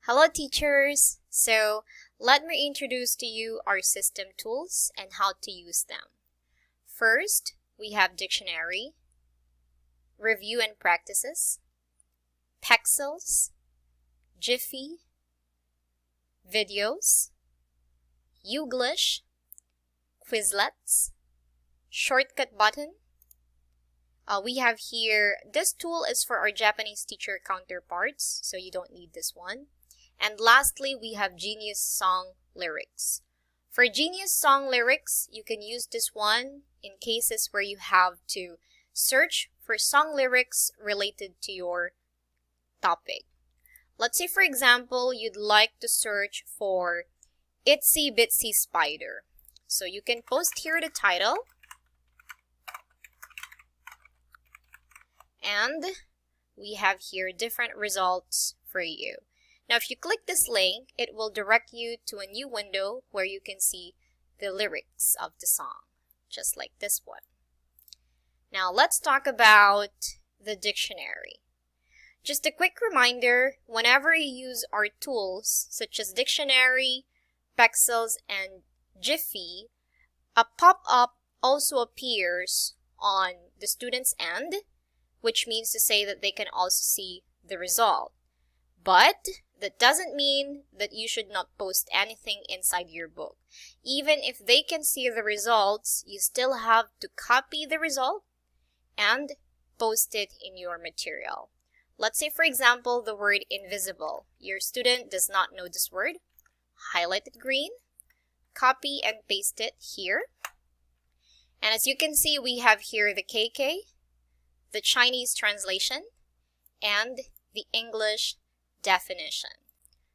Hello teachers! So let me introduce to you our system tools and how to use them. First, we have dictionary, review and practices, Pexels, Jiffy, videos, Youglish, Quizlets, shortcut button. We have here, this tool is for our Japanese teacher counterparts, so you don't need this one. And lastly, we have Genius Song Lyrics. For Genius Song Lyrics, you can use this one in cases where you have to search for song lyrics related to your topic. Let's say, for example, you'd like to search for Itsy Bitsy Spider. So you can post here the title. And we have here different results for you. Now, if you click this link, it will direct you to a new window where you can see the lyrics of the song, just like this one. Now, let's talk about the dictionary. Just a quick reminder, whenever you use our tools, such as dictionary, Pexels, and Jiffy, a pop-up also appears on the student's end, which means to say that they can also see the result. But that doesn't mean that you should not post anything inside your book. Even if they can see the results, you still have to copy the result and post it in your material. Let's say, for example, the word invisible. Your student does not know this word. Highlight it green, copy and paste it here. And as you can see, we have here the KK, the Chinese translation, and the English definition.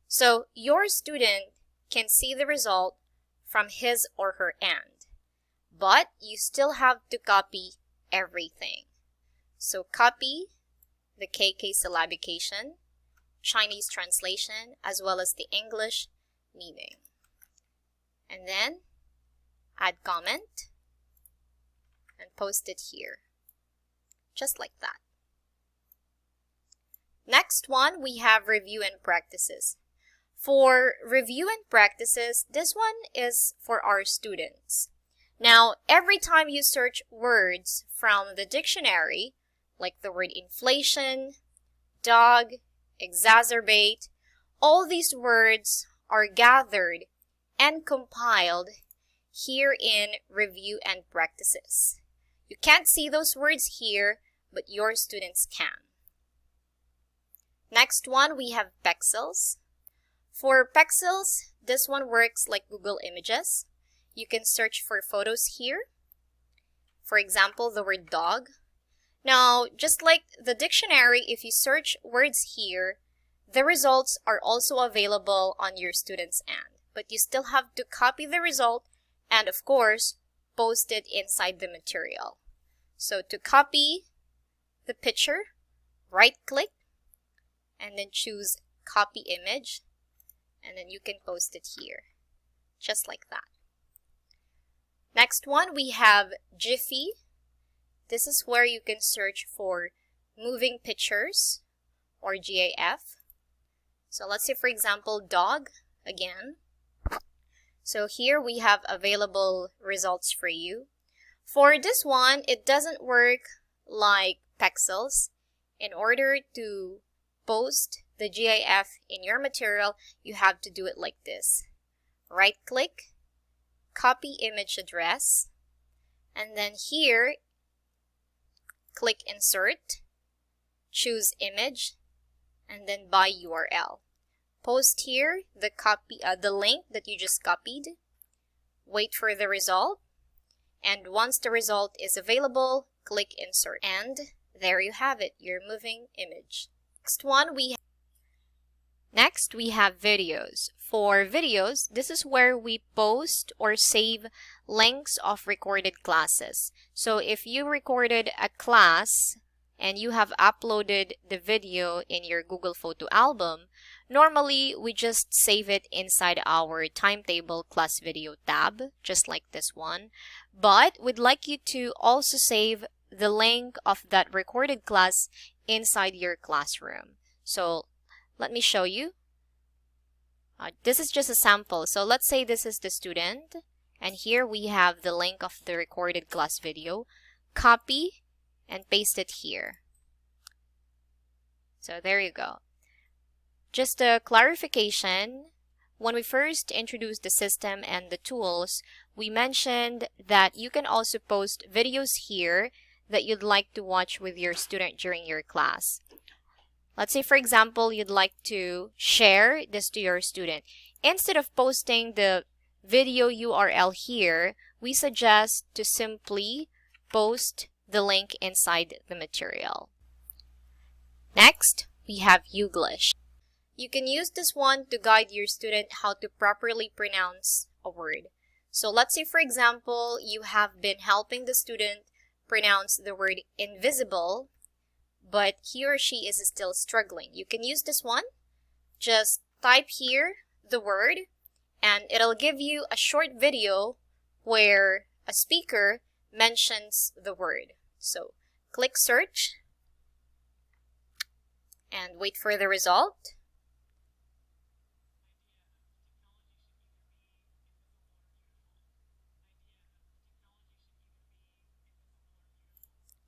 So your student can see the result from his or her end, but you still have to copy everything. So copy the KK syllabication, Chinese translation, as well as the English meaning. And then add comment and post it here, just like that. Next one, we have review and practices. For review and practices, this one is for our students. Now, every time you search words from the dictionary, like the word inflation, dog, exacerbate, all these words are gathered and compiled here in review and practices. You can't see those words here, but your students can. Next one, we have Pexels. For Pexels, this one works like Google Images. You can search for photos here. For example, the word dog. Now, just like the dictionary, if you search words here, the results are also available on your student's end. But you still have to copy the result and, of course, post it inside the material. So to copy the picture, right-click, and then choose copy image, and then you can post it here, just like that. Next one, we have Jiffy. This is where you can search for moving pictures, or GIF. So let's say, for example, dog again. So here we have available results for you. For this one, it doesn't work like Pexels. In order to post the GIF in your material, you have to do it like this. Right-click, copy image address, and then here, click Insert, choose Image, and then by URL. Post here the link that you just copied, wait for the result, and once the result is available, click Insert, and there you have it, your moving image. Next, we have videos. For videos, this is where we post or save links of recorded classes. So if you recorded a class and you have uploaded the video in your Google Photo album, normally we just save it inside our timetable class video tab, just like this one. But we'd like you to also save the link of that recorded class inside your classroom. So let me show you. This is just a sample. So let's say this is the student, and here we have the link of the recorded class video. Copy and paste it here. So there you go. Just a clarification, when we first introduced the system and the tools, we mentioned that you can also post videos here that you'd like to watch with your student during your class. Let's say, for example, you'd like to share this to your student. Instead of posting the video URL here, we suggest to simply post the link inside the material. Next, we have Youglish. You can use this one to guide your student how to properly pronounce a word. So let's say, for example, you have been helping the student pronounce the word invisible, but he or she is still struggling. You can use this one. Just type here the word, and it'll give you a short video where a speaker mentions the word. So click search and wait for the result.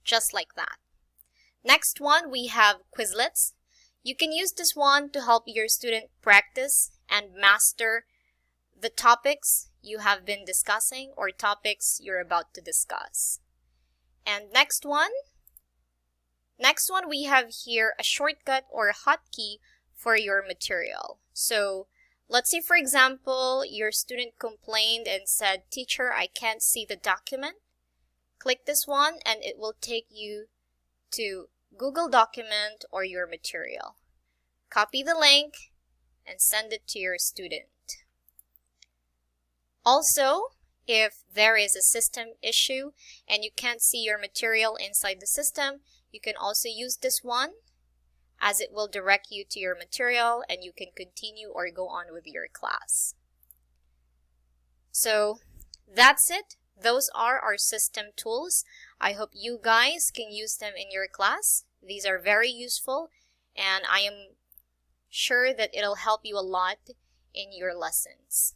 Just like that. Next one, we have Quizlets. You can use this one to help your student practice and master the topics you have been discussing or topics you're about to discuss. And next one we have here a shortcut or a hotkey for your material. So let's say, for example, your student complained and said, "Teacher, I can't see the document." Click this one and it will take you to Google Document or your material. Copy the link and send it to your student. Also, if there is a system issue and you can't see your material inside the system, you can also use this one, as it will direct you to your material and you can continue or go on with your class. So that's it. Those are our system tools. I hope you guys can use them in your class. These are very useful, and I am sure that it'll help you a lot in your lessons.